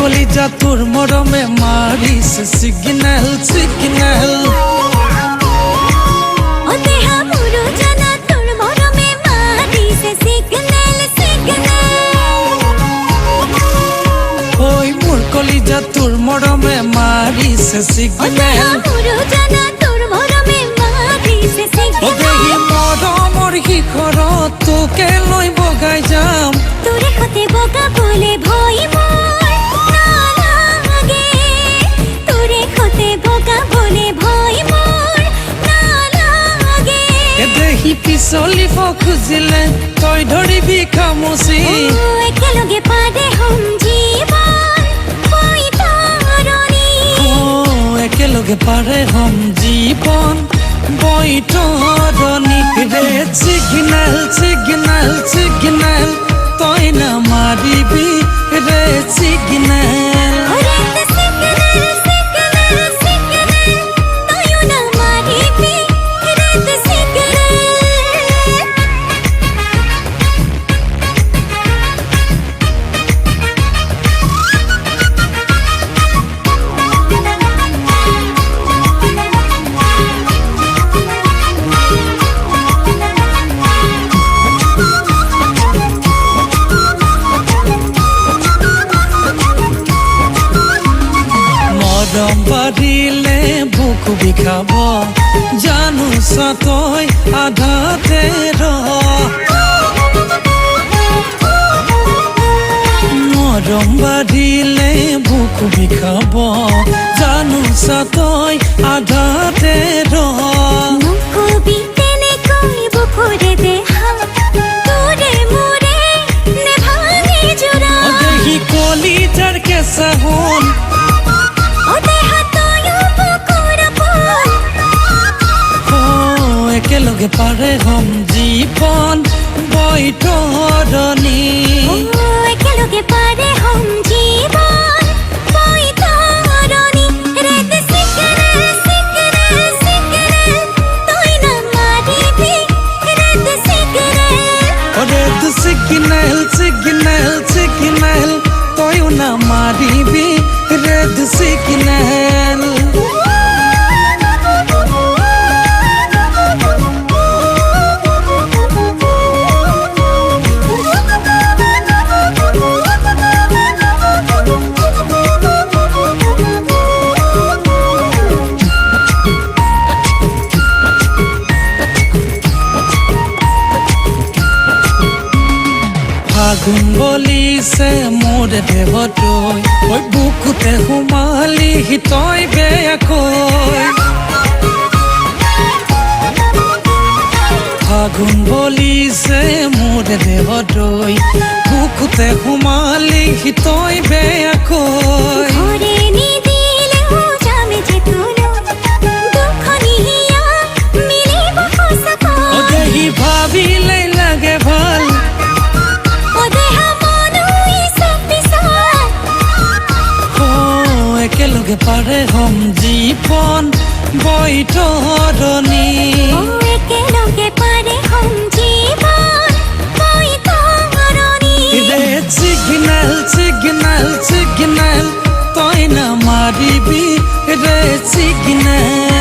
কলিজা তোর মরমে মারিস সিগন্যাল সিগন্যাল ও দেহা মুরু জানা তোর মরমে মারিস সিগন্যাল সিগন্যাল ওই মোর কলিজা তোর মরমে মারিস সিগন্যাল মুরু জানা তোর মরমে মারিস সিগন্যাল ও দেহি মরমর শিখর তোকে লৈ বগাই যাম তোরে হতে বগা বলে ভয় পিছলিব খুজিলে তই ধৰিবি খামুচি একেলগে পাদে হম জীবন বৈতৰণি একেলগে পাৰে হম জীবন বৈতৰণি ৰেড সিগনেল সিগনেল সিগনেল তই না মাৰিবি ৰেড সিগনেল মৰম বাঢ়িলে বুক বিষাব জানো তই আধাতে মৰম বাঢ়িলে বুক বিষাব জানো তই আধাতে কলিজাৰ কেঁচা সোণ একেলগে পাৰে হম জীবন বৈতৰণি একেলগে পাৰে হম জীবন বৈতৰণি ৰেড সিগনেল সিগনেল সিগনেল তই না মাৰিবি red signal red signal signal signal তই না মাৰিবি ৰেড সিগনেল ফাগুন বলিছে মোৰ দেহতৈ ঐ বুকুতে সোমালি তই বেয়াকৈ ফাগুন বলিছে মোৰ দেহতৈ বুকুতে সোমালি তই বেয়াকৈ দেহি ভাবিলে লাগে ভাল একেলগে পাৰে হম জীবন বৈতৰণি একেলগে পাৰে হম জীবন বৈতৰণি ৰেড সিগনেল সিগনেল সিগনেল তই না মাৰিবি ৰেড সিগনেল